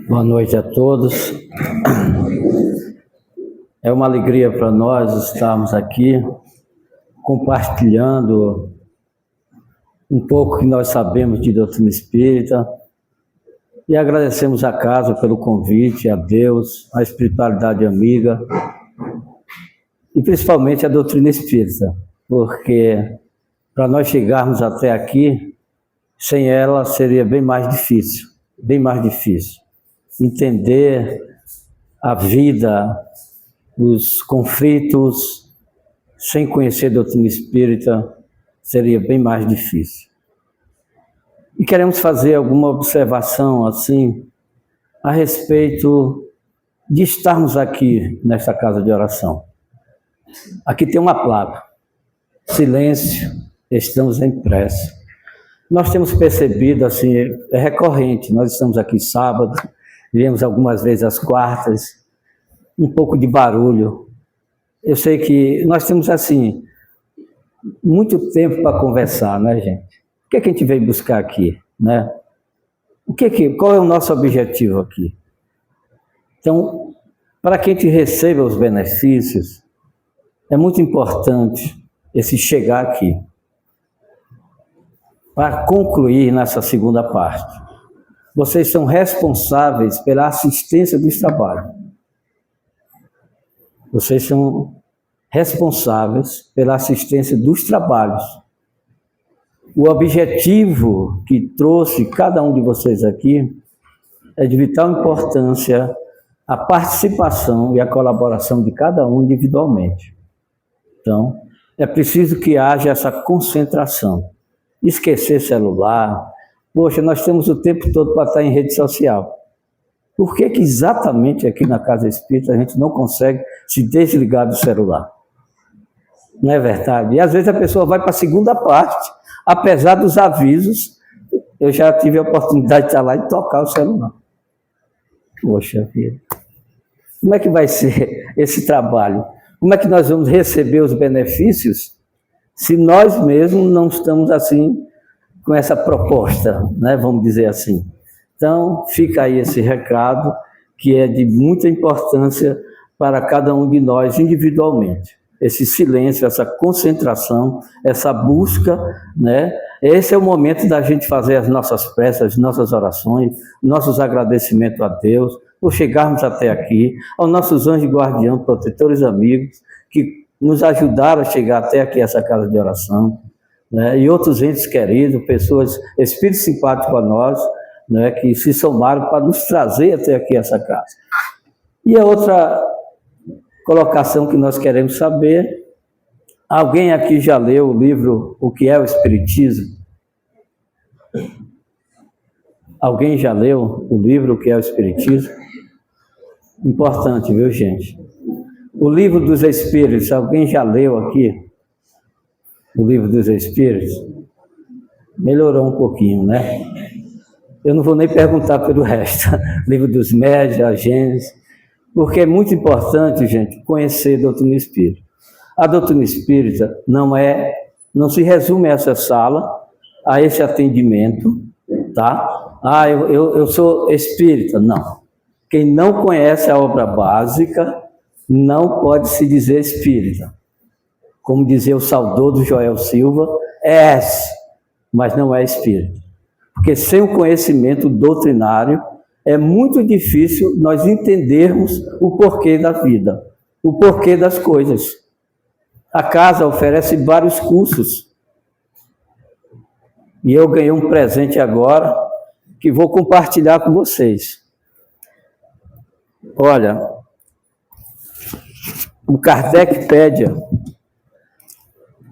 Boa noite a todos. É uma alegria para nós estarmos aqui compartilhando um pouco que nós sabemos de doutrina espírita e agradecemos a casa pelo convite, a Deus, a espiritualidade amiga e principalmente a doutrina espírita, porque para nós chegarmos até aqui, sem ela seria bem mais difícil entender a vida, os conflitos, sem conhecer a doutrina espírita, seria bem mais difícil. E queremos fazer alguma observação, assim, a respeito de estarmos aqui nesta casa de oração. Aqui tem uma placa, silêncio, estamos em prece. Nós temos percebido, assim, é recorrente, nós estamos aqui sábado, viemos algumas vezes às quartas, um pouco de barulho. Eu sei que nós temos, assim, muito tempo para conversar, né, gente? O que é que a gente veio buscar aqui, né? Qual é o nosso objetivo aqui? Então, para que a gente receba os benefícios, é muito importante esse chegar aqui. Para concluir nessa segunda parte, vocês são responsáveis pela assistência dos trabalhos. Vocês são responsáveis pela assistência dos trabalhos. O objetivo que trouxe cada um de vocês aqui é de vital importância a participação e a colaboração de cada um individualmente. Então, é preciso que haja essa concentração. Esquecer celular. Poxa, nós temos o tempo todo para estar em rede social. Por que exatamente aqui na Casa Espírita a gente não consegue se desligar do celular? Não é verdade? E às vezes a pessoa vai para a segunda parte, apesar dos avisos, eu já tive a oportunidade de estar lá e tocar o celular. Poxa vida. Como é que vai ser esse trabalho? Como é que nós vamos receber os benefícios se nós mesmos não estamos assim com essa proposta, né? Vamos dizer assim. Então, fica aí esse recado, que é de muita importância para cada um de nós individualmente. Esse silêncio, essa concentração, essa busca, né? Esse é o momento da gente fazer as nossas preces, as nossas orações, nossos agradecimentos a Deus, por chegarmos até aqui, aos nossos anjos guardiãos, protetores amigos, que nos ajudaram a chegar até aqui essa casa de oração, né? E outros entes queridos, pessoas, espíritos simpáticos a nós, né? Que se somaram para nos trazer até aqui essa casa. E a outra colocação que nós queremos saber, alguém aqui já leu o livro O que é o Espiritismo? Alguém já leu o livro O que é o Espiritismo? Importante, viu, gente? O Livro dos Espíritos, alguém já leu aqui? O Livro dos Espíritos? Melhorou um pouquinho, né? Eu não vou nem perguntar pelo resto. Livro dos Médiuns, a Gênesis, porque é muito importante, gente, conhecer a doutrina espírita. A doutrina espírita não se resume a essa sala, a esse atendimento, tá? Ah, eu sou espírita. Não. Quem não conhece a obra básica não pode se dizer espírita. Como dizia o saudoso Joel Silva, mas não é espírita. Porque sem o conhecimento doutrinário, é muito difícil nós entendermos o porquê da vida, o porquê das coisas. A casa oferece vários cursos. E eu ganhei um presente agora, que vou compartilhar com vocês. Olha, o Kardecpédia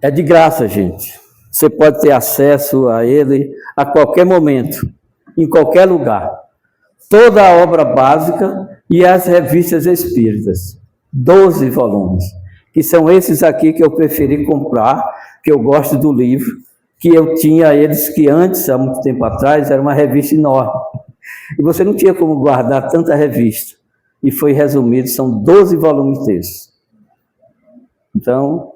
é de graça, gente. Você pode ter acesso a ele a qualquer momento, em qualquer lugar. Toda a obra básica e as revistas espíritas. 12 volumes. Que são esses aqui que eu preferi comprar, que eu gosto do livro, que eu tinha eles que antes, há muito tempo atrás, era uma revista enorme. E você não tinha como guardar tanta revista. E foi resumido, são 12 volumes desses. Então,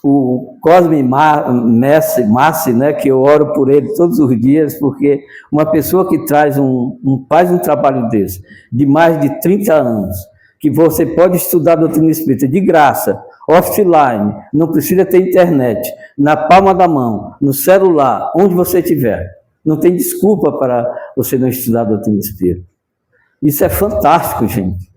o Cosme Massi, né, que eu oro por ele todos os dias, porque uma pessoa que faz um trabalho desse, de mais de 30 anos, que você pode estudar a doutrina espírita de graça, offline, não precisa ter internet, na palma da mão, no celular, onde você estiver. Não tem desculpa para você não estudar a doutrina espírita. Isso é fantástico, gente.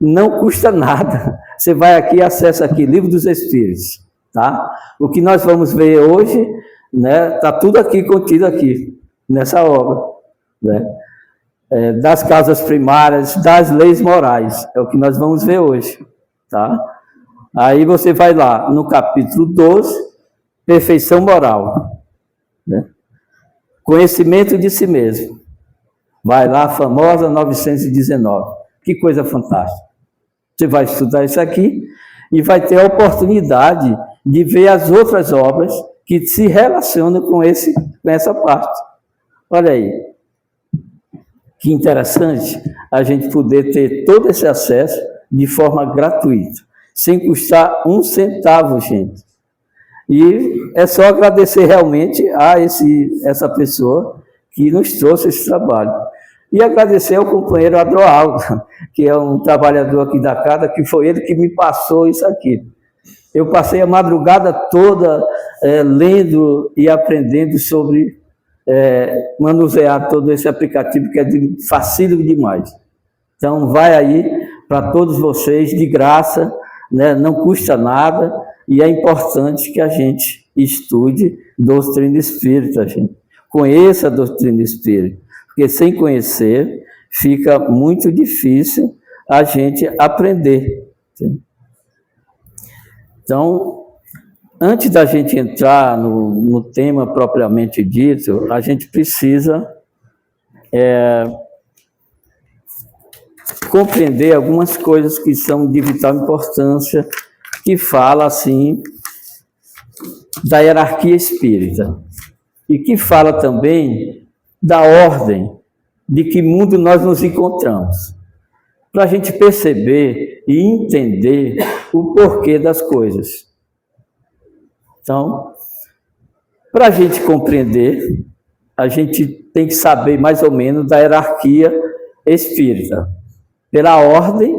Não custa nada. Você vai aqui e acessa aqui, Livro dos Espíritos. Tá? O que nós vamos ver hoje, né, está tudo aqui contido aqui, nessa obra. Né? Das causas primárias, das leis morais. É o que nós vamos ver hoje. Tá? Aí você vai lá no capítulo 12, perfeição moral. Né? Conhecimento de si mesmo. Vai lá, a famosa 919. Que coisa fantástica. Você vai estudar isso aqui e vai ter a oportunidade de ver as outras obras que se relacionam com essa parte. Olha aí. Que interessante a gente poder ter todo esse acesso de forma gratuita, sem custar um centavo, gente. E é só agradecer realmente a essa pessoa que nos trouxe esse trabalho. E agradecer ao companheiro Adroaldo, que é um trabalhador aqui da casa, que foi ele que me passou isso aqui. Eu passei a madrugada toda lendo e aprendendo sobre manusear todo esse aplicativo, que é facílimo demais. Então, vai aí para todos vocês, de graça, né? Não custa nada, e é importante que a gente estude doutrina espírita, gente. Conheça a doutrina espírita, porque sem conhecer fica muito difícil a gente aprender. Então, antes da gente entrar no tema propriamente dito, a gente precisa compreender algumas coisas que são de vital importância, que fala assim da hierarquia espírita e que fala também da ordem de que mundo nós nos encontramos, para a gente perceber e entender o porquê das coisas. Então, para a gente compreender, a gente tem que saber mais ou menos da hierarquia espírita. Pela ordem,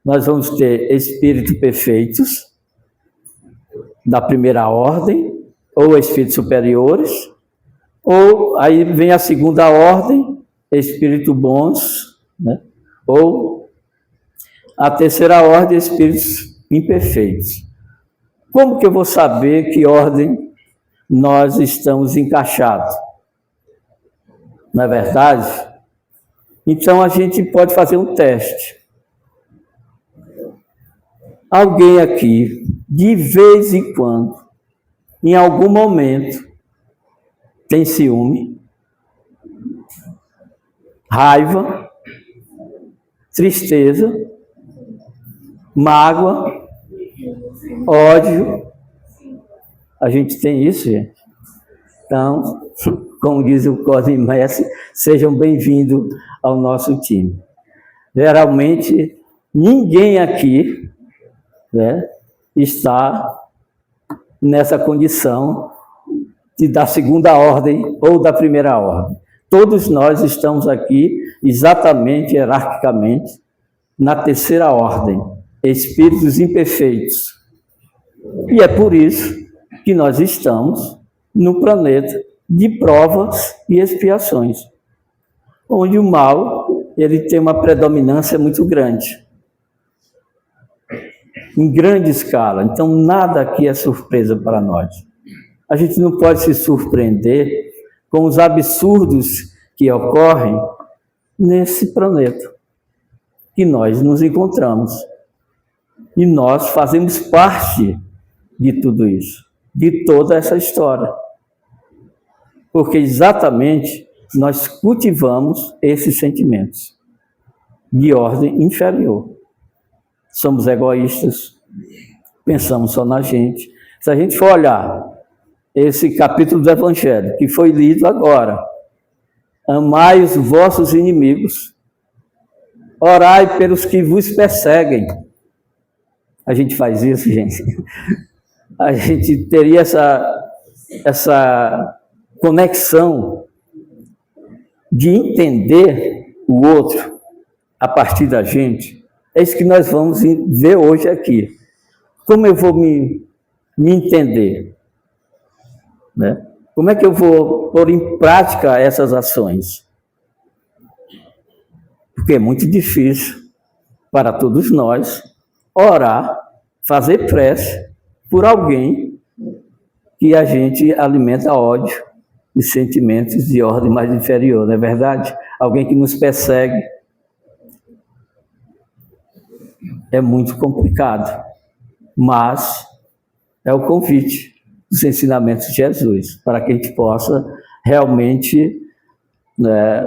nós vamos ter espíritos perfeitos, da primeira ordem, ou espíritos superiores, ou aí vem a segunda ordem, espíritos bons, né? Ou a terceira ordem, espíritos imperfeitos. Como que eu vou saber que ordem nós estamos encaixados? Não é verdade? Então, a gente pode fazer um teste. Alguém aqui, de vez em quando, em algum momento, tem ciúme, raiva, tristeza, mágoa, ódio. A gente tem isso, gente. Então, como diz o Cosme Messi, sejam bem-vindos ao nosso time. Geralmente, ninguém aqui, né, está nessa condição da segunda ordem ou da primeira ordem. Todos nós estamos aqui exatamente, hierarquicamente, na terceira ordem, espíritos imperfeitos. E é por isso que nós estamos no planeta de provas e expiações, onde o mal ele tem uma predominância muito grande, em grande escala. Então, nada aqui é surpresa para nós. A gente não pode se surpreender com os absurdos que ocorrem nesse planeta que nós nos encontramos. E nós fazemos parte de tudo isso, de toda essa história. Porque exatamente nós cultivamos esses sentimentos de ordem inferior. Somos egoístas, pensamos só na gente. Se a gente for olhar esse capítulo do Evangelho, que foi lido agora, amai os vossos inimigos, orai pelos que vos perseguem. A gente faz isso, gente. a gente teria essa conexão de entender o outro a partir da gente. É isso que nós vamos ver hoje aqui. Como eu vou me entender? Né? Como é que eu vou pôr em prática essas ações? Porque é muito difícil para todos nós orar, fazer prece por alguém que a gente alimenta ódio e sentimentos de ordem mais inferior, não é verdade? Alguém que nos persegue. É muito complicado, mas é o convite dos ensinamentos de Jesus, para que a gente possa realmente, né,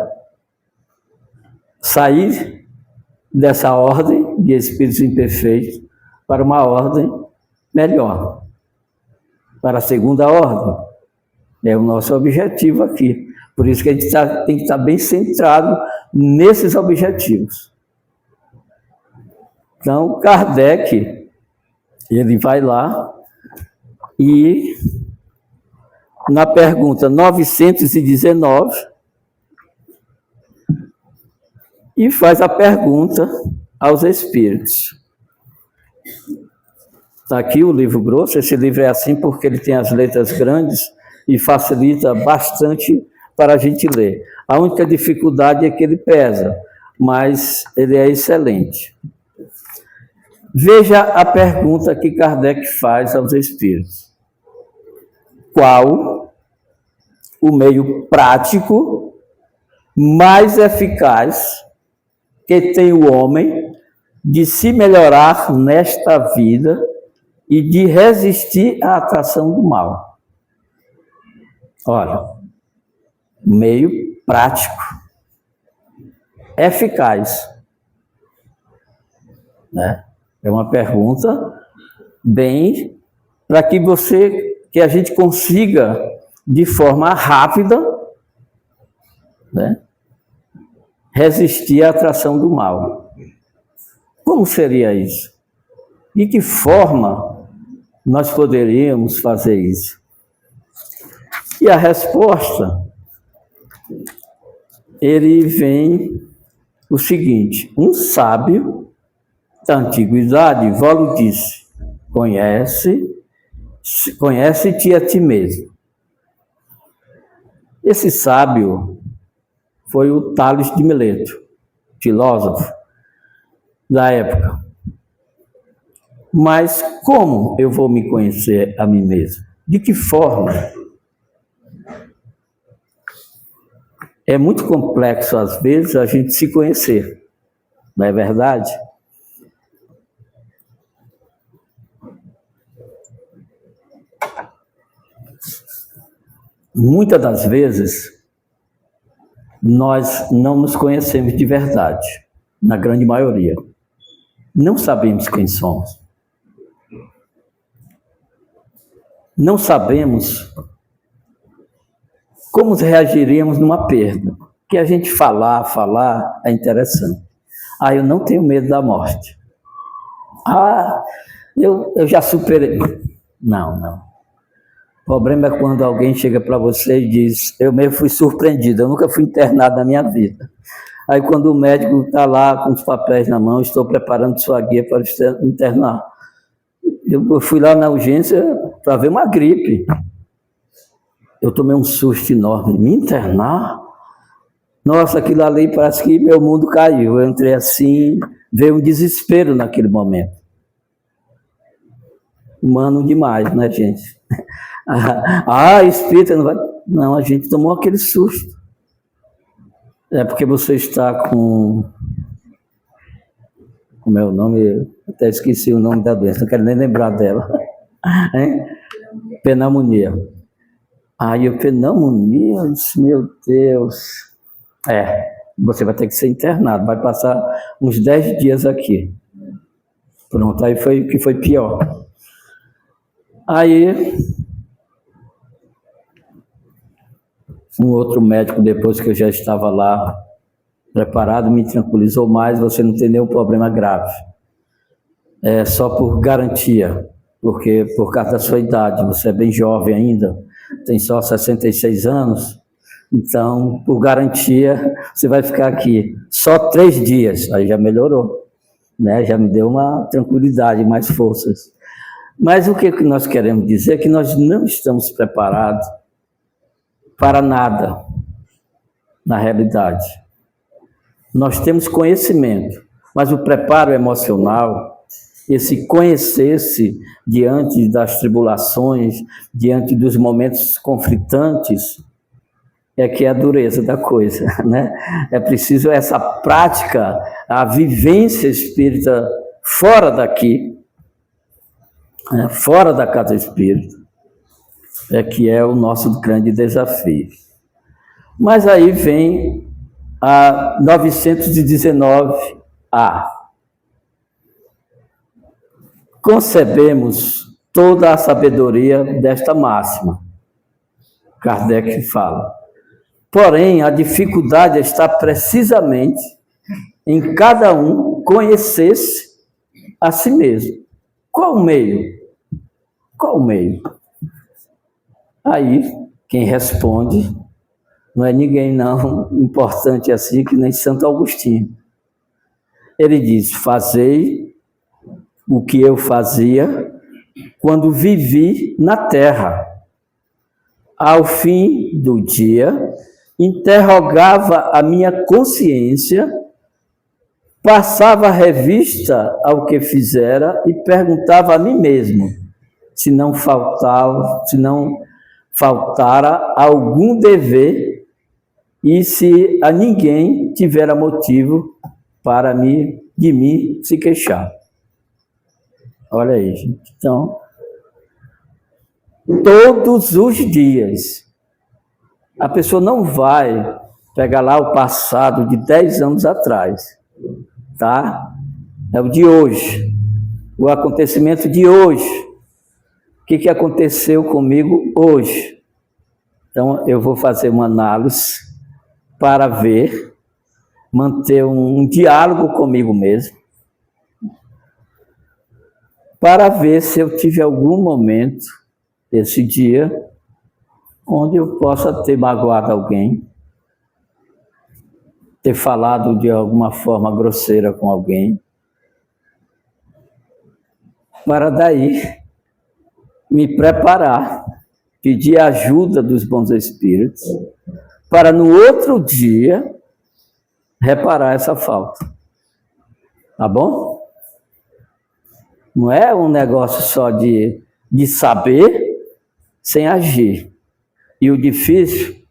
sair dessa ordem de espíritos imperfeitos para uma ordem melhor, para a segunda ordem. É o nosso objetivo aqui. Por isso que a gente tem que estar bem centrado nesses objetivos. Então, Kardec, ele vai lá e, na pergunta 919, e faz a pergunta aos espíritos. Está aqui o livro grosso. Esse livro é assim porque ele tem as letras grandes e facilita bastante para a gente ler. A única dificuldade é que ele pesa, mas ele é excelente. Veja a pergunta que Kardec faz aos espíritos. Qual o meio prático mais eficaz que tem o homem de se melhorar nesta vida e de resistir à atração do mal? Olha, meio prático, eficaz, né? É uma pergunta bem para que a gente consiga de forma rápida, né, resistir à atração do mal. Como seria isso? De que forma nós poderíamos fazer isso? E a resposta, ele vem o seguinte: um sábio da antiguidade, Volo disse, conhece-te a ti mesmo. Esse sábio foi o Tales de Mileto, filósofo da época. Mas como eu vou me conhecer a mim mesmo? De que forma? É muito complexo, às vezes, a gente se conhecer, não é verdade? Muitas das vezes, nós não nos conhecemos de verdade, na grande maioria. Não sabemos quem somos. Não sabemos como reagiríamos numa perda. Que a gente falar é interessante. Eu não tenho medo da morte. Eu já superei. Não. O problema é quando alguém chega para você e diz: eu mesmo fui surpreendido, eu nunca fui internado na minha vida. Aí quando o médico está lá com os papéis na mão, estou preparando sua guia para internar. Eu fui lá na urgência para ver uma gripe. Eu tomei um susto enorme. Me internar? Nossa, aquilo ali parece que meu mundo caiu. Eu entrei assim, veio um desespero naquele momento. Humano demais, né, gente? Espírita não vai... Não, a gente tomou aquele susto. É porque você está com... Como é o nome? Eu até esqueci o nome da doença, não quero nem lembrar dela. Pneumonia. Pneumonia? Meu Deus. Você vai ter que ser internado, vai passar uns 10 dias aqui. Pronto, aí foi o que foi pior. Aí, um outro médico, depois que eu já estava lá preparado, me tranquilizou mais: você não tem nenhum problema grave. É só por garantia, porque por causa da sua idade, você é bem jovem ainda, tem só 66 anos, então, por garantia, você vai ficar aqui só 3 dias, aí já melhorou, né? Já me deu uma tranquilidade, mais forças. Mas o que nós queremos dizer é que nós não estamos preparados para nada, na realidade. Nós temos conhecimento, mas o preparo emocional, esse conhecer-se diante das tribulações, diante dos momentos conflitantes, é que é a dureza da coisa, né? É preciso essa prática, a vivência espírita fora daqui, né? Fora da casa espírita, é que é o nosso grande desafio. Mas aí vem a 919A. Concebemos toda a sabedoria desta máxima. Kardec fala. Porém, a dificuldade está precisamente em cada um conhecer-se a si mesmo. Qual o meio? Qual o meio? Aí, quem responde não é ninguém não importante assim que nem Santo Agostinho. Ele diz, fazei o que eu fazia quando vivi na terra. Ao fim do dia, interrogava a minha consciência, passava a revista ao que fizera e perguntava a mim mesmo se não faltara algum dever e se a ninguém tivera motivo de mim se queixar. Olha aí, gente. Então, todos os dias, a pessoa não vai pegar lá o passado de 10 anos atrás, tá? É o de hoje, o acontecimento de hoje. O que aconteceu comigo hoje? Então, eu vou fazer uma análise para ver, manter um diálogo comigo mesmo, para ver se eu tive algum momento, esse dia, onde eu possa ter magoado alguém, ter falado de alguma forma grosseira com alguém, para daí me preparar, pedir a ajuda dos bons espíritos, para no outro dia reparar essa falta. Tá bom? Não é um negócio só de saber sem agir. E o difícil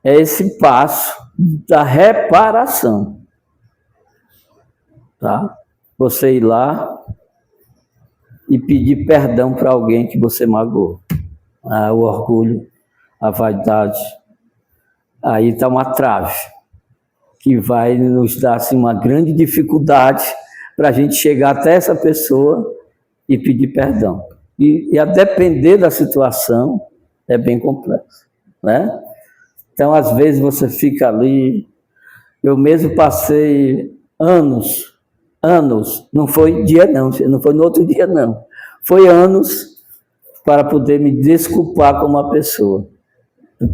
é esse passo da reparação. Tá? Você ir lá e pedir perdão para alguém que você magoou. O orgulho, a vaidade. Aí está uma trave que vai nos dar assim, uma grande dificuldade para a gente chegar até essa pessoa e pedir perdão. E a depender da situação, é bem complexo, né? Então, às vezes, você fica ali... Eu mesmo passei anos, não foi dia não foi no outro dia não, foi anos para poder me desculpar com uma pessoa,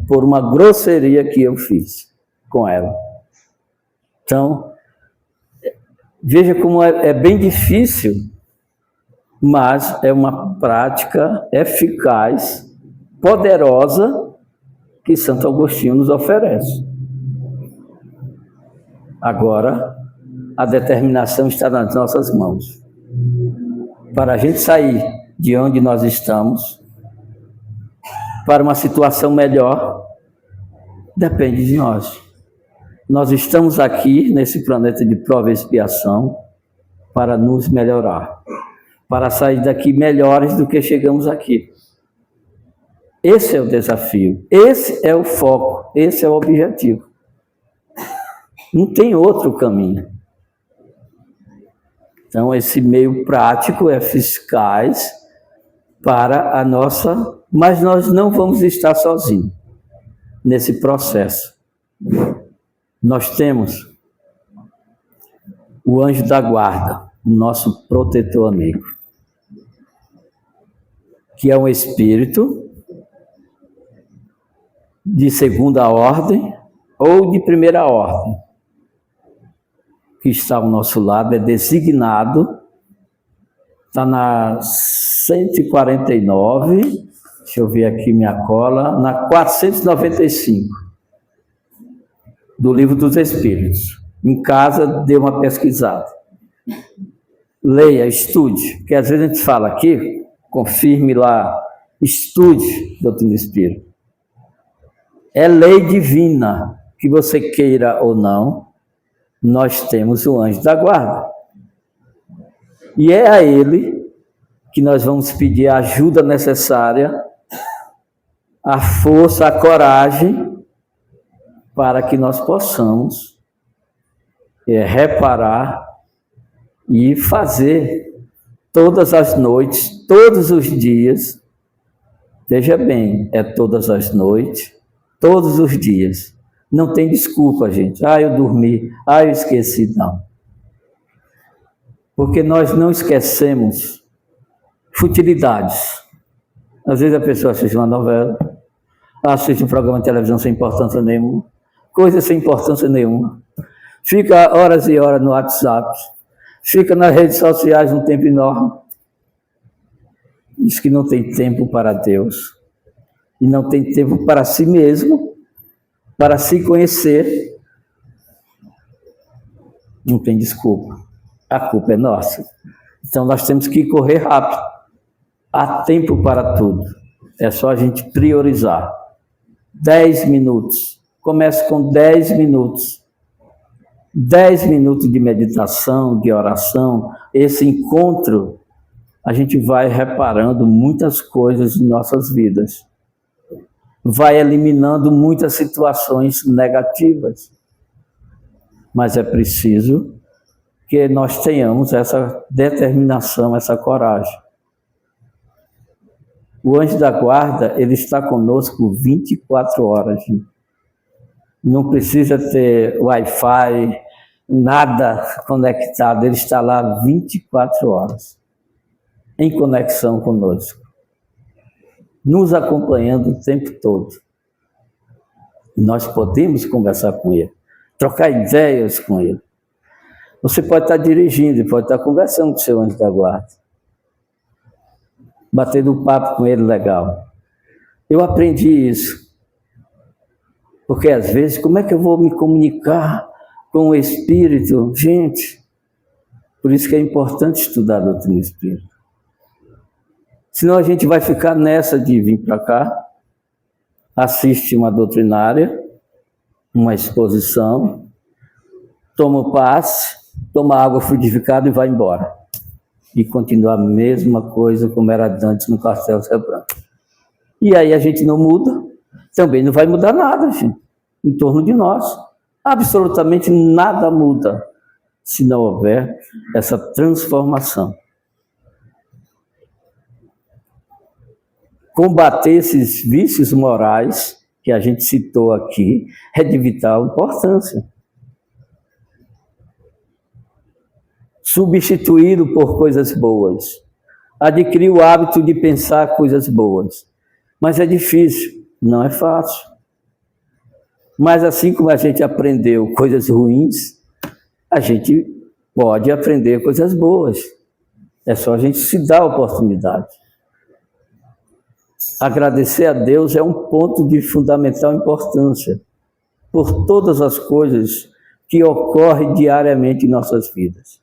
por uma grosseria que eu fiz com ela. Então, veja como é bem difícil, mas é uma prática eficaz, poderosa, que Santo Agostinho nos oferece. Agora, a determinação está nas nossas mãos. Para a gente sair de onde nós estamos, para uma situação melhor, depende de nós. Nós estamos aqui, nesse planeta de prova e expiação, para nos melhorar, para sair daqui melhores do que chegamos aqui. Esse é o desafio, esse é o foco, esse é o objetivo. Não tem outro caminho. Então, esse meio prático é eficaz para a nossa... Mas nós não vamos estar sozinhos nesse processo. Nós temos o anjo da guarda, o nosso protetor amigo. que é um espírito de segunda ordem ou de primeira ordem, que está ao nosso lado, é designado, está na 149, deixa eu ver aqui minha cola, na 495, do Livro dos Espíritos. Em casa, dê uma pesquisada. Leia, estude, porque às vezes a gente fala aqui, confirme lá, estude doutrina espírita. É lei divina, que você queira ou não, nós temos o anjo da guarda. E é a ele que nós vamos pedir a ajuda necessária, a força, a coragem, para que nós possamos reparar e fazer todas as noites, todos os dias. Veja bem, é todas as noites, todos os dias. Não tem desculpa, gente. Eu dormi, eu esqueci. Não. Porque nós não esquecemos futilidades. Às vezes a pessoa assiste uma novela, assiste um programa de televisão sem importância nenhuma, coisa sem importância nenhuma, fica horas e horas no WhatsApp, fica nas redes sociais um tempo enorme, diz que não tem tempo para Deus, e não tem tempo para si mesmo, para se conhecer. Não tem desculpa, a culpa é nossa. Então nós temos que correr rápido, há tempo para tudo, é só a gente priorizar. 10 minutos, comece com 10 minutos. 10 minutos de meditação, de oração, esse encontro, a gente vai reparando muitas coisas em nossas vidas. Vai eliminando muitas situações negativas. Mas é preciso que nós tenhamos essa determinação, essa coragem. O anjo da guarda, ele está conosco 24 horas. Não precisa ter Wi-Fi, nada conectado. Ele está lá 24 horas, em conexão conosco, nos acompanhando o tempo todo. E nós podemos conversar com ele, trocar ideias com ele. Você pode estar dirigindo, pode estar conversando com o seu anjo da guarda, batendo um papo com ele legal. Eu aprendi isso. Porque às vezes, como é que eu vou me comunicar com o Espírito? Gente, por isso que é importante estudar a doutrina espírita. Senão a gente vai ficar nessa de vir para cá, assiste uma doutrinária, uma exposição, toma o passe, toma água frutificada e vai embora. E continua a mesma coisa como era antes no Castelo Céu Branco. E aí a gente não muda, também não vai mudar nada, gente, em torno de nós. Absolutamente nada muda se não houver essa transformação. Combater esses vícios morais que a gente citou aqui é de vital importância. Substituí-lo por coisas boas. Adquirir o hábito de pensar coisas boas. Mas é difícil, não é fácil. Mas assim como a gente aprendeu coisas ruins, a gente pode aprender coisas boas. É só a gente se dar a oportunidade. Agradecer a Deus é um ponto de fundamental importância por todas as coisas que ocorrem diariamente em nossas vidas.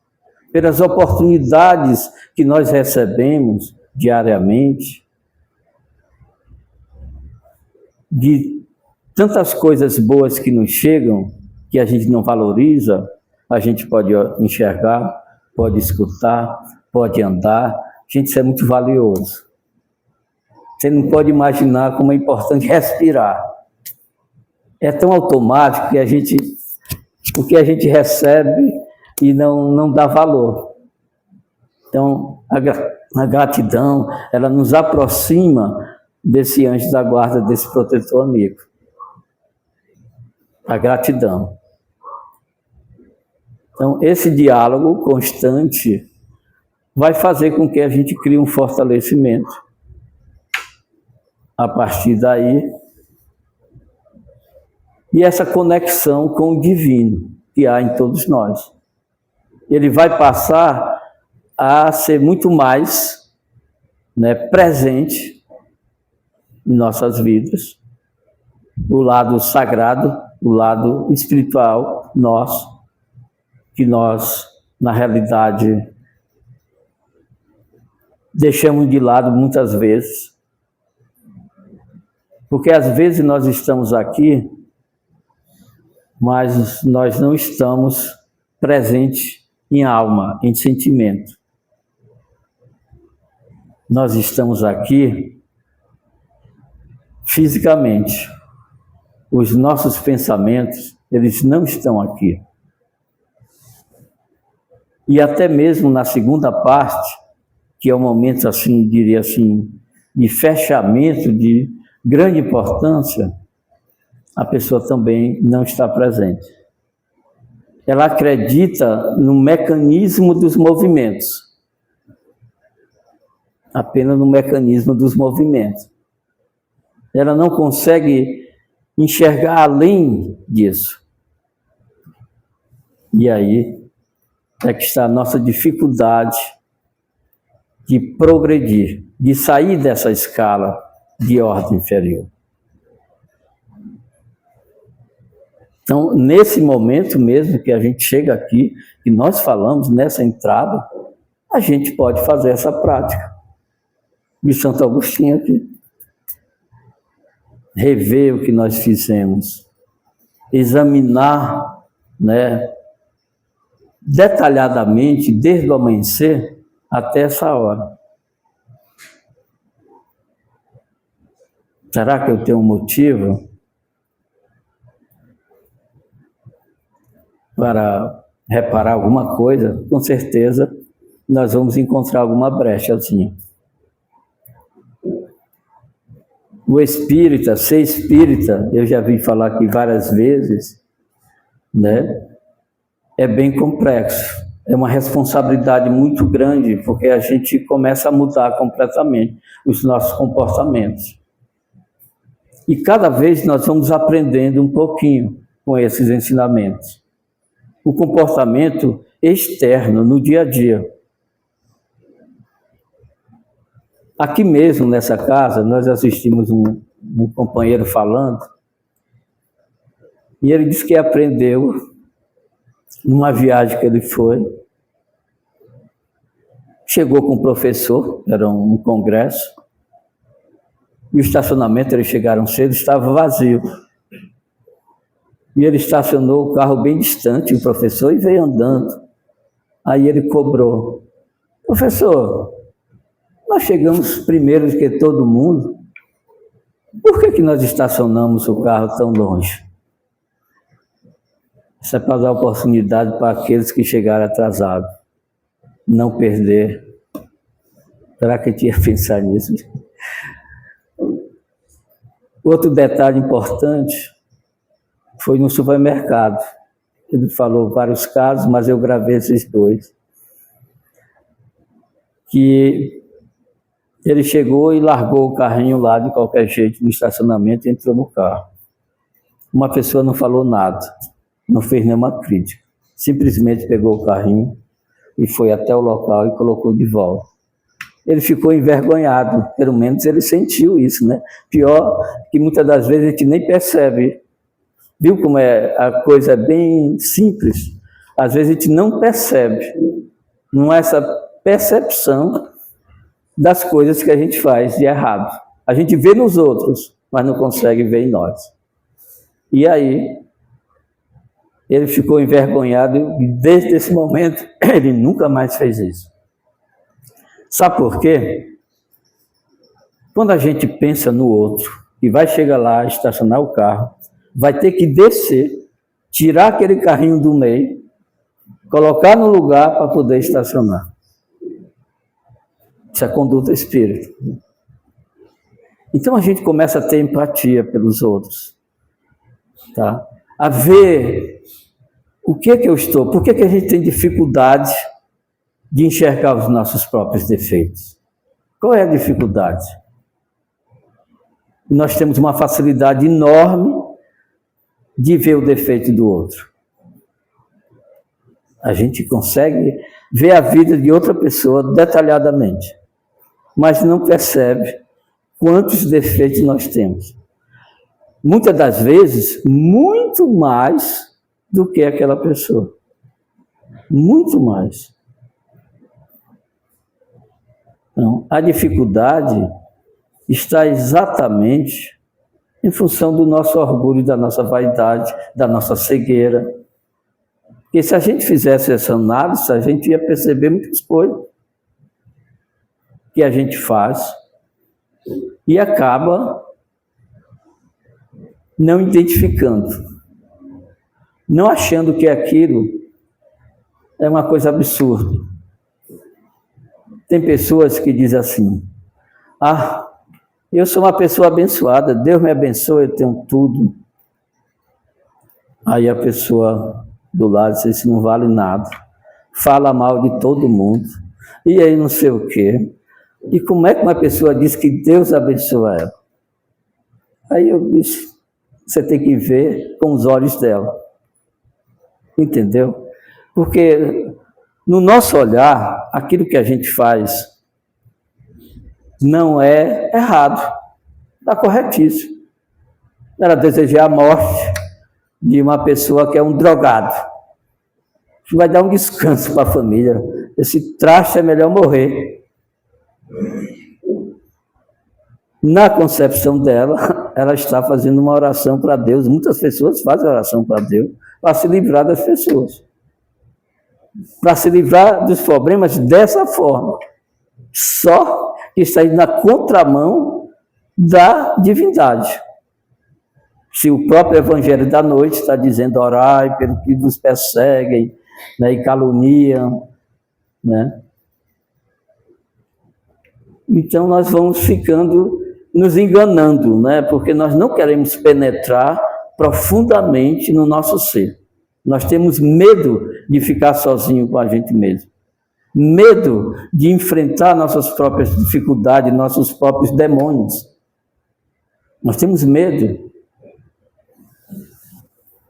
Pelas oportunidades que nós recebemos diariamente, de tantas coisas boas que nos chegam, que a gente não valoriza, a gente pode enxergar, pode escutar, pode andar. Gente, isso é muito valioso. Você não pode imaginar como é importante respirar. É tão automático que o que a gente recebe e não dá valor. Então, a gratidão, ela nos aproxima desse anjo da guarda, desse protetor amigo. A gratidão. Então, esse diálogo constante vai fazer com que a gente crie um fortalecimento. a partir daí, e essa conexão com o divino que há em todos nós. Ele vai passar a ser muito mais, né, presente em nossas vidas, o lado sagrado, o lado espiritual nosso, que nós, na realidade, deixamos de lado muitas vezes, porque às vezes nós estamos aqui, mas nós não estamos presentes em alma, em sentimento. Nós estamos aqui fisicamente. Os nossos pensamentos, eles não estão aqui. E até mesmo na segunda parte, que é um momento, assim, diria assim, de fechamento, de grande importância, a pessoa também não está presente. Ela acredita no mecanismo dos movimentos. Apenas no mecanismo dos movimentos. Ela não consegue enxergar além disso. E aí é que está a nossa dificuldade de progredir, de sair dessa escala de ordem inferior. Então, nesse momento mesmo que a gente chega aqui, e nós falamos nessa entrada, a gente pode fazer essa prática de Santo Agostinho aqui. Rever o que nós fizemos, examinar, né, detalhadamente, desde o amanhecer até essa hora. Será que eu tenho um motivo para reparar alguma coisa? Com certeza nós vamos encontrar alguma brechazinha. O espírita, ser espírita, eu já vi falar aqui várias vezes, né? É bem complexo. É uma responsabilidade muito grande, porque a gente começa a mudar completamente os nossos comportamentos. E cada vez nós vamos aprendendo um pouquinho com esses ensinamentos. O comportamento externo, no dia a dia. Aqui mesmo, nessa casa, nós assistimos um companheiro falando, e ele disse que aprendeu, numa viagem que ele foi, chegou com o professor, era um congresso, e o estacionamento, eles chegaram cedo, estava vazio. E ele estacionou o carro bem distante, o professor, e veio andando. Aí ele cobrou: professor, nós chegamos primeiro do que todo mundo, por que nós estacionamos o carro tão longe? Isso é para dar oportunidade para aqueles que chegaram atrasados, não perder. Será que eu tinha que pensar nisso? Outro detalhe importante foi no supermercado. Ele falou vários casos, mas eu gravei esses dois. Que ele chegou e largou o carrinho lá de qualquer jeito no estacionamento e entrou no carro. Uma pessoa não falou nada, não fez nenhuma crítica. Simplesmente pegou o carrinho e foi até o local e colocou de volta. Ele ficou envergonhado, pelo menos ele sentiu isso, né? Pior que muitas das vezes a gente nem percebe. Viu como a coisa é bem simples? Às vezes a gente não percebe. Não é essa percepção das coisas que a gente faz de errado. A gente vê nos outros, mas não consegue ver em nós. E aí, ele ficou envergonhado e desde esse momento ele nunca mais fez isso. Sabe por quê? Quando a gente pensa no outro e vai chegar lá, estacionar o carro, vai ter que descer, tirar aquele carrinho do meio, colocar no lugar para poder estacionar. Isso é conduta espírita. Então a gente começa a ter empatia pelos outros, tá? A ver o que eu estou, por que a gente tem dificuldade de enxergar os nossos próprios defeitos. Qual é a dificuldade? E nós temos uma facilidade enorme de ver o defeito do outro. A gente consegue ver a vida de outra pessoa detalhadamente, mas não percebe quantos defeitos nós temos. Muitas das vezes, muito mais do que aquela pessoa. Muito mais. Então, a dificuldade está exatamente em função do nosso orgulho, da nossa vaidade, da nossa cegueira. Porque se a gente fizesse essa análise, a gente ia perceber muitas coisas que a gente faz e acaba não identificando, não achando que aquilo é uma coisa absurda. Tem pessoas que dizem assim: ah, eu sou uma pessoa abençoada, Deus me abençoa, eu tenho tudo. Aí a pessoa do lado diz: isso não vale nada, fala mal de todo mundo, e aí não sei o quê. E como é que uma pessoa diz que Deus abençoa ela? Aí eu disse: você tem que ver com os olhos dela. Entendeu? Porque no nosso olhar, aquilo que a gente faz não é errado, está corretíssimo. Ela desejar a morte de uma pessoa que é um drogado. Isso vai dar um descanso para a família. Esse traste é melhor morrer. Na concepção dela, ela está fazendo uma oração para Deus. Muitas pessoas fazem oração para Deus para se livrar das pessoas, para se livrar dos problemas dessa forma. Só que está indo na contramão da divindade. Se o próprio Evangelho da noite está dizendo: orai pelo que nos perseguem, né, e caluniam, né? Então nós vamos ficando nos enganando, né? Porque nós não queremos penetrar profundamente no nosso ser. Nós temos medo de ficar sozinho com a gente mesmo. Medo de enfrentar nossas próprias dificuldades, nossos próprios demônios. Nós temos medo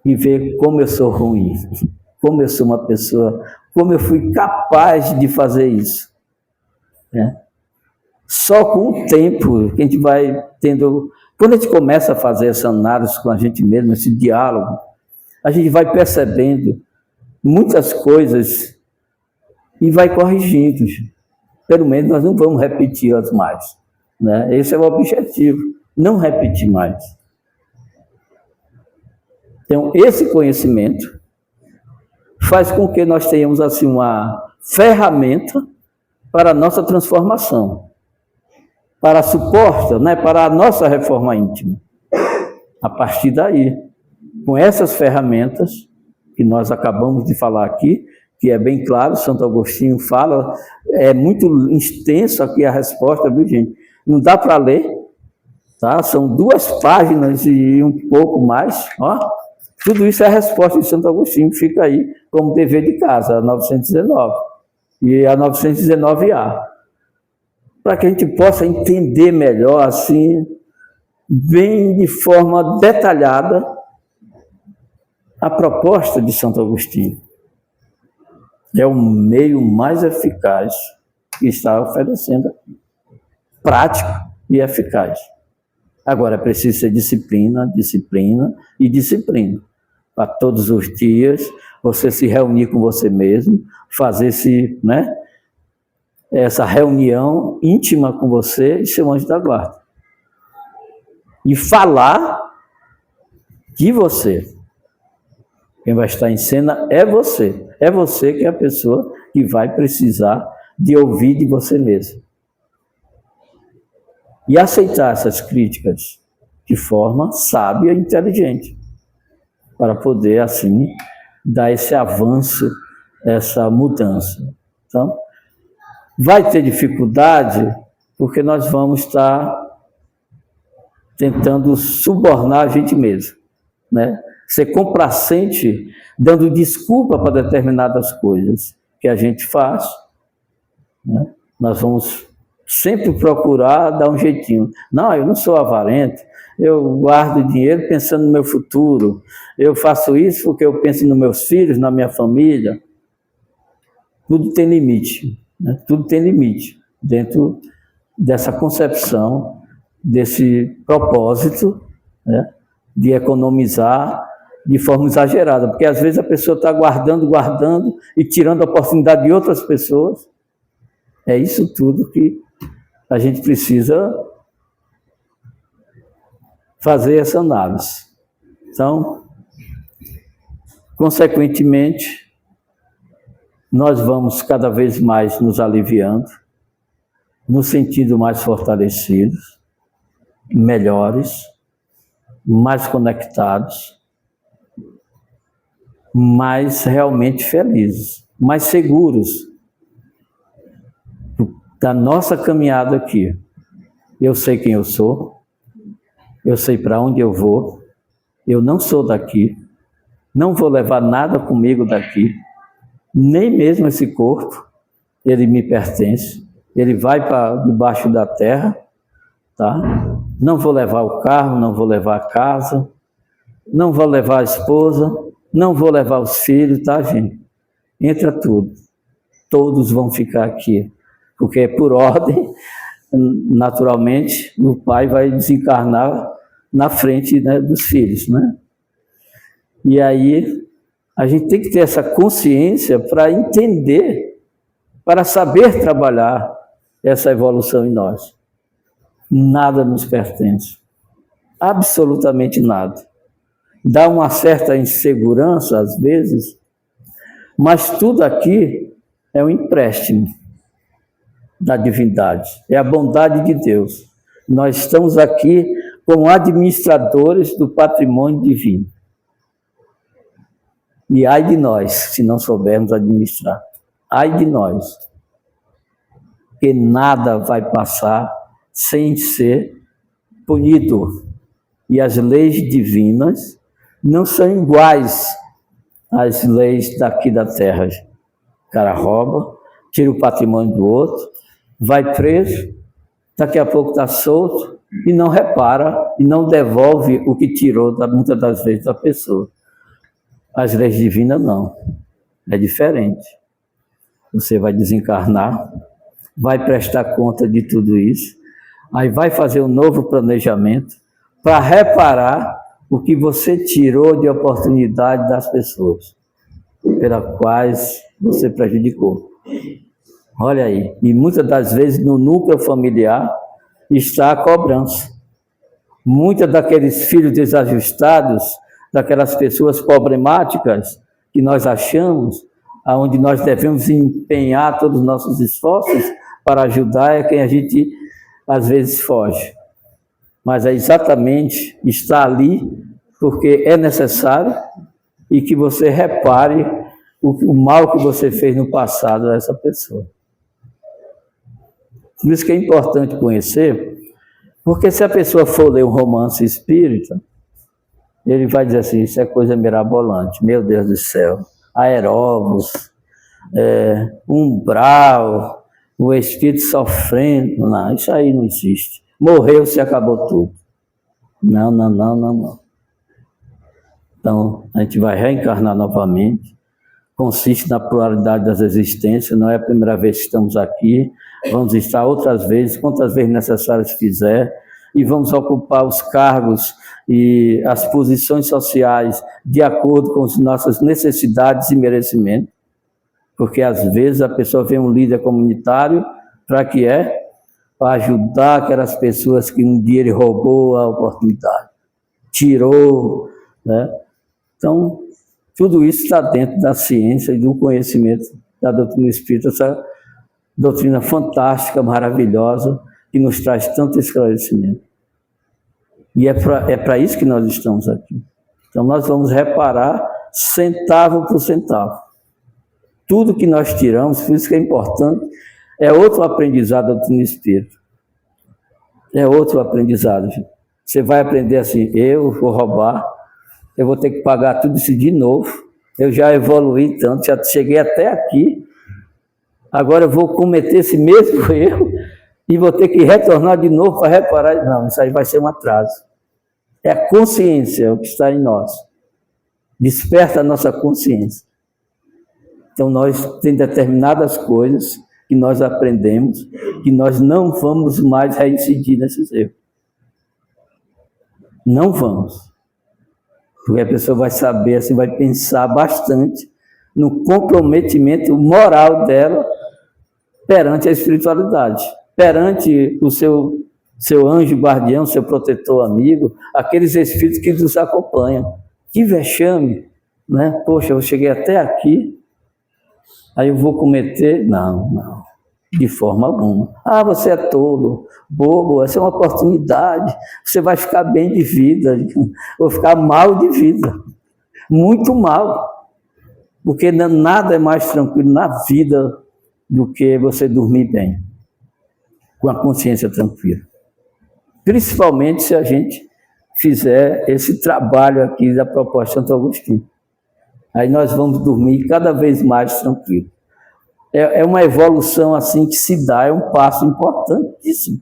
de ver como eu sou ruim, como eu sou uma pessoa, como eu fui capaz de fazer isso. Né? Só com o tempo que a gente vai tendo... Quando a gente começa a fazer essa análise com a gente mesmo, esse diálogo, a gente vai percebendo muitas coisas e vai corrigindo. Pelo menos nós não vamos repetir-as mais. Né? Esse é o objetivo, não repetir mais. Então, esse conhecimento faz com que nós tenhamos assim uma ferramenta para a nossa transformação, para a suposta, né, para a nossa reforma íntima. A partir daí, com essas ferramentas que nós acabamos de falar aqui, que é bem claro, Santo Agostinho fala, é muito extenso aqui a resposta, viu, gente? Não dá para ler, tá? São 2 páginas e um pouco mais, ó. Tudo isso é a resposta de Santo Agostinho, fica aí como dever de casa, a 919 e a 919A. Para que a gente possa entender melhor, assim, bem de forma detalhada, a proposta de Santo Agostinho. É o meio mais eficaz que está oferecendo aqui. Prático e eficaz. Agora, é preciso ser disciplina, disciplina e disciplina. Para todos os dias, você se reunir com você mesmo, fazer essa reunião íntima com você e seu anjo da guarda. E falar de você. Quem vai estar em cena é você. É você que é a pessoa que vai precisar de ouvir de você mesmo. E aceitar essas críticas de forma sábia e inteligente, para poder, assim, dar esse avanço, essa mudança. Então, vai ter dificuldade, porque nós vamos estar tentando subornar a gente mesmo, né? Ser complacente, dando desculpa para determinadas coisas que a gente faz, né? Nós vamos sempre procurar dar um jeitinho. Não, eu não sou avarento, eu guardo dinheiro pensando no meu futuro, eu faço isso porque eu penso nos meus filhos, na minha família. Tudo tem limite, né? Tudo tem limite dentro dessa concepção, desse propósito, né, de economizar de forma exagerada, porque às vezes a pessoa está guardando e tirando a oportunidade de outras pessoas. É isso tudo que a gente precisa fazer essa análise. Então, consequentemente, nós vamos cada vez mais nos aliviando, nos sentindo mais fortalecidos, melhores, mais conectados, mais realmente felizes, mais seguros da nossa caminhada aqui. Eu sei quem eu sou, eu sei para onde eu vou, eu não sou daqui, não vou levar nada comigo daqui, nem mesmo esse corpo, ele me pertence, ele vai para debaixo da terra, tá? Não vou levar o carro, não vou levar a casa, não vou levar a esposa, não vou levar os filhos, tá, gente? Entra tudo. Todos vão ficar aqui, porque é por ordem, naturalmente, o pai vai desencarnar na frente, né, dos filhos, né? E aí, a gente tem que ter essa consciência para entender, para saber trabalhar essa evolução em nós. Nada nos pertence, absolutamente nada. Dá uma certa insegurança às vezes, mas tudo aqui é um empréstimo da divindade, é a bondade de Deus. Nós estamos aqui como administradores do patrimônio divino. E ai de nós, se não soubermos administrar. Ai de nós. Porque nada vai passar sem ser punido. E as leis divinas não são iguais às leis daqui da terra. O cara rouba, tira o patrimônio do outro, vai preso, daqui a pouco está solto e não repara e não devolve o que tirou muitas das vezes da pessoa. As leis divinas não, é diferente. Você vai desencarnar, vai prestar conta de tudo isso, aí vai fazer um novo planejamento para reparar o que você tirou de oportunidade das pessoas, pelas quais você prejudicou. Olha aí, e muitas das vezes no núcleo familiar está a cobrança. Muitos daqueles filhos desajustados, daquelas pessoas problemáticas que nós achamos, aonde nós devemos empenhar todos os nossos esforços para ajudar, é quem a gente às vezes foge. Mas é exatamente estar ali porque é necessário e que você repare o mal que você fez no passado a essa pessoa. Por isso que é importante conhecer, porque se a pessoa for ler um romance espírita, ele vai dizer assim, isso é coisa mirabolante, meu Deus do céu, aeróbus, umbral, o espírito sofrendo, não, isso aí não existe. Morreu, se acabou tudo. Não. Então, a gente vai reencarnar novamente, consiste na pluralidade das existências, não é a primeira vez que estamos aqui, vamos estar outras vezes, quantas vezes necessárias fizer, e vamos ocupar os cargos e as posições sociais de acordo com as nossas necessidades e merecimentos, porque às vezes a pessoa vê um líder comunitário, para que para ajudar aquelas pessoas que um dia ele roubou a oportunidade, tirou, né? Então, tudo isso está dentro da ciência e do conhecimento da doutrina espírita, essa doutrina fantástica, maravilhosa, que nos traz tanto esclarecimento. E é para isso que nós estamos aqui. Então, nós vamos reparar centavo por centavo. Tudo que nós tiramos, por isso que é importante, é outro aprendizado da doutrina espírita. É outro aprendizado. Você vai aprender assim, eu vou roubar, eu vou ter que pagar tudo isso de novo, eu já evoluí tanto, já cheguei até aqui, agora eu vou cometer esse mesmo erro, e vou ter que retornar de novo para reparar. Não, isso aí vai ser um atraso. É a consciência o que está em nós. Desperta a nossa consciência. Então, nós temos determinadas coisas que nós aprendemos, que nós não vamos mais reincidir nesses erros. Não vamos. Porque a pessoa vai saber, assim, vai pensar bastante no comprometimento moral dela perante a espiritualidade, perante o seu anjo guardião, seu protetor amigo, aqueles espíritos que nos acompanham. Que vexame, né? Poxa, eu cheguei até aqui, aí eu vou cometer... Não, de forma alguma. Ah, você é tolo, bobo, essa é uma oportunidade, você vai ficar bem de vida, ou ficar mal de vida, muito mal, porque nada é mais tranquilo na vida do que você dormir bem, com a consciência tranquila. Principalmente se a gente fizer esse trabalho aqui da proposta de Santo Agostinho. Aí nós vamos dormir cada vez mais tranquilo. É uma evolução assim que se dá, é um passo importantíssimo.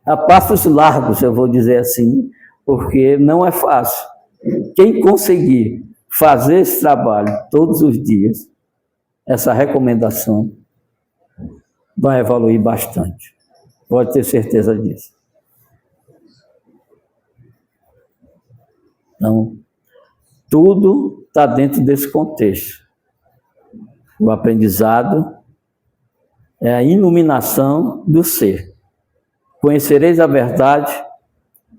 A passos largos, eu vou dizer assim, porque não é fácil. Quem conseguir fazer esse trabalho todos os dias, essa recomendação, vai evoluir bastante. Pode ter certeza disso. Então, tudo está dentro desse contexto. O aprendizado é a iluminação do ser. Conhecereis a verdade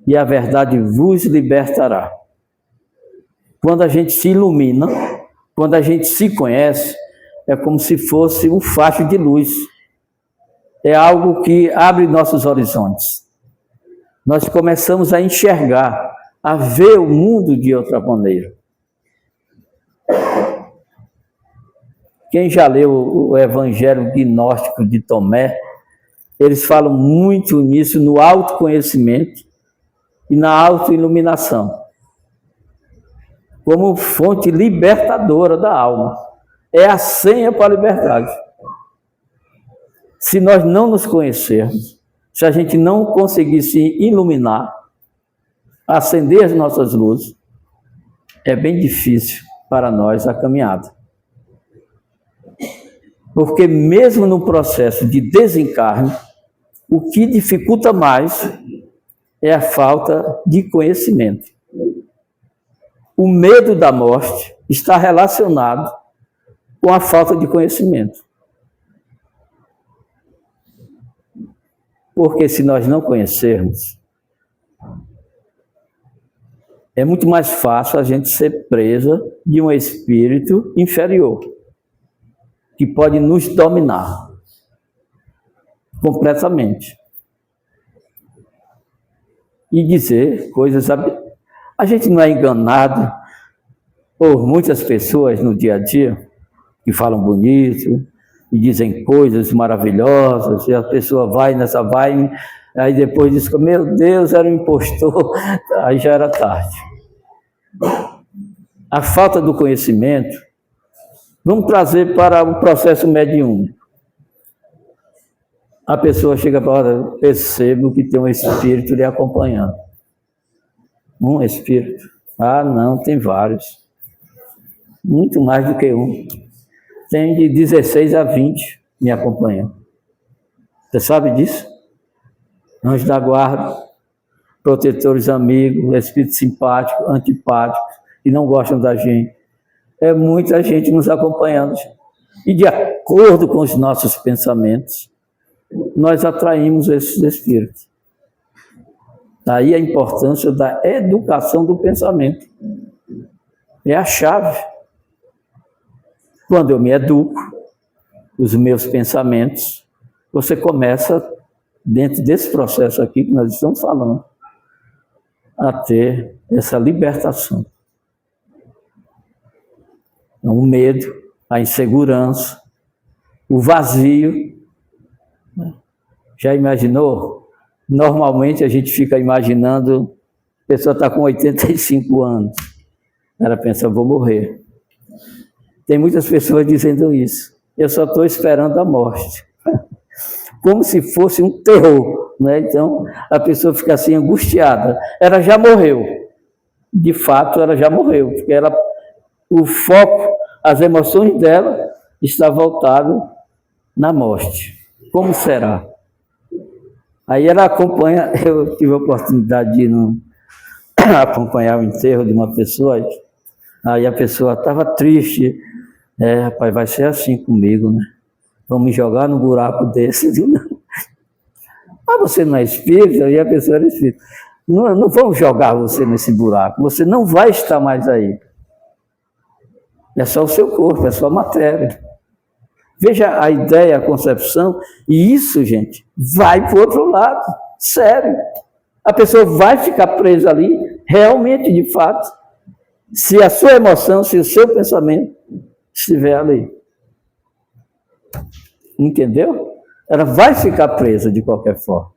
e a verdade vos libertará. Quando a gente se ilumina, quando a gente se conhece, é como se fosse um facho de luz. É algo que abre nossos horizontes. Nós começamos a enxergar, a ver o mundo de outra maneira. Quem já leu o Evangelho Gnóstico de Tomé, eles falam muito nisso, no autoconhecimento e na autoiluminação, como fonte libertadora da alma. É a senha para a liberdade. Se nós não nos conhecermos, se a gente não conseguir se iluminar, acender as nossas luzes, é bem difícil para nós a caminhada. Porque mesmo no processo de desencarne, o que dificulta mais é a falta de conhecimento. O medo da morte está relacionado com a falta de conhecimento. Porque se nós não conhecermos, é muito mais fácil a gente ser presa de um espírito inferior, que pode nos dominar completamente. E dizer coisas... A gente não é enganado por muitas pessoas no dia a dia, que falam bonito, e dizem coisas maravilhosas, e a pessoa vai nessa vibe, aí depois diz, meu Deus, era um impostor, aí já era tarde. A falta do conhecimento. Vamos trazer para o processo mediúnico. A pessoa chega para ela, percebo que tem um espírito lhe acompanhando. Um espírito? Ah, não, tem vários. Muito mais do que um. Tem de 16 a 20 me acompanhando. Você sabe disso? Anjos da guarda, protetores amigos, espíritos simpáticos, antipáticos, que não gostam da gente. É muita gente nos acompanhando. E de acordo com os nossos pensamentos, nós atraímos esses espíritos. Daí a importância da educação do pensamento. É a chave. Quando eu me educo, os meus pensamentos, você começa, dentro desse processo aqui que nós estamos falando, a ter essa libertação. O medo, a insegurança, o vazio. Já imaginou? Normalmente a gente fica imaginando, a pessoa está com 85 anos, ela pensa, vou morrer. Tem muitas pessoas dizendo isso, eu só estou esperando a morte. como se fosse um terror, né? Então, a pessoa fica assim angustiada. Ela já morreu. De fato, ela já morreu, porque o foco, as emoções dela está voltado na morte. Como será? Aí ela acompanha, eu tive a oportunidade de acompanhar o enterro de uma pessoa, aí a pessoa estava triste. Rapaz, vai ser assim comigo, né? Vão me jogar num buraco desse. Eu digo, não. Você não é espírita? E a pessoa era espírita. Não vamos jogar você nesse buraco, você não vai estar mais aí. É só o seu corpo, é só a matéria. Veja a ideia, a concepção, e isso, gente, vai para o outro lado, sério. A pessoa vai ficar presa ali, realmente, de fato, se a sua emoção, se o seu pensamento estiver ali. Entendeu? Ela vai ficar presa de qualquer forma.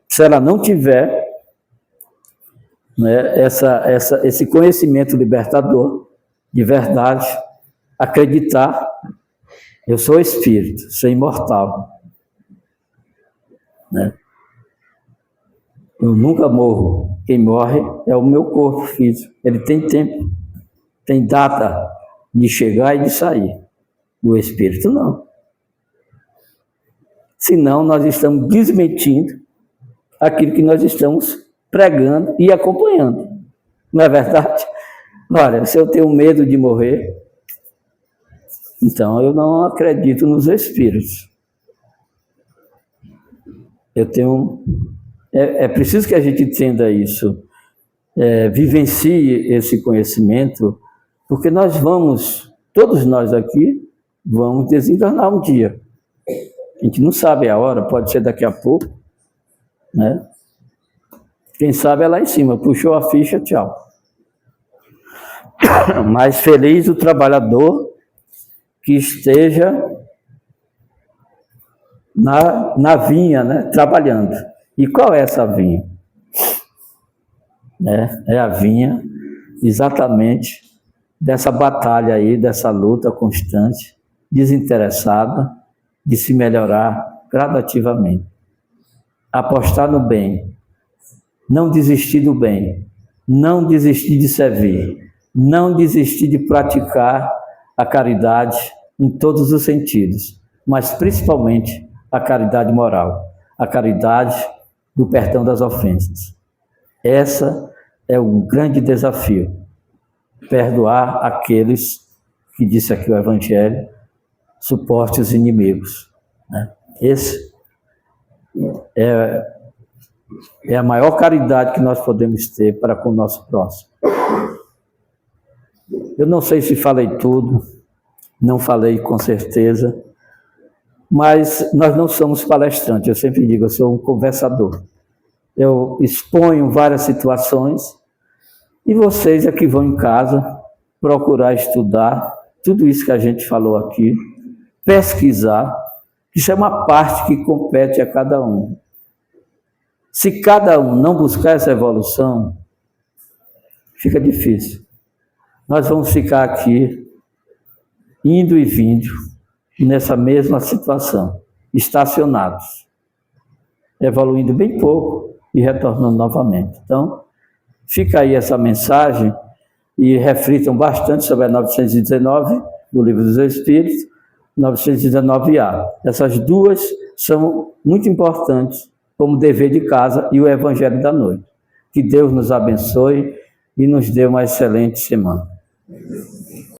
Se ela não tiver, né, esse conhecimento libertador, de verdade, acreditar, eu sou espírito, sou imortal, né? Eu nunca morro. Quem morre é o meu corpo físico. Ele tem tempo, tem data de chegar e de sair. O espírito não. Senão nós estamos desmentindo aquilo que nós estamos pregando e acompanhando. Não é verdade? Olha, se eu tenho medo de morrer, então eu não acredito nos espíritos. É preciso que a gente entenda isso, vivencie esse conhecimento, porque todos nós aqui, vamos desencarnar um dia. A gente não sabe a hora, pode ser daqui a pouco, né? Quem sabe é lá em cima, puxou a ficha, tchau. Mas feliz o trabalhador que esteja na vinha, né, trabalhando. E qual é essa vinha? É a vinha exatamente dessa batalha aí, dessa luta constante, desinteressada, de se melhorar gradativamente. Apostar no bem, não desistir do bem, não desistir de servir, não desistir de praticar a caridade em todos os sentidos, mas principalmente a caridade moral, a caridade do perdão das ofensas. Essa é um grande desafio, perdoar aqueles que disse aqui o Evangelho, suporte os inimigos, né? Esse é a maior caridade que nós podemos ter para com o nosso próximo. Eu não sei se falei tudo, não falei com certeza, mas nós não somos palestrantes, eu sempre digo, eu sou um conversador. Eu exponho várias situações e vocês é que vão em casa procurar estudar tudo isso que a gente falou aqui, pesquisar. Isso é uma parte que compete a cada um. Se cada um não buscar essa evolução, fica difícil. Nós vamos ficar aqui, indo e vindo, nessa mesma situação, estacionados, evoluindo bem pouco e retornando novamente. Então, fica aí essa mensagem e reflitam bastante sobre a 919, do Livro dos Espíritos, 919A. Essas duas são muito importantes como dever de casa e o Evangelho da Noite. Que Deus nos abençoe e nos dê uma excelente semana.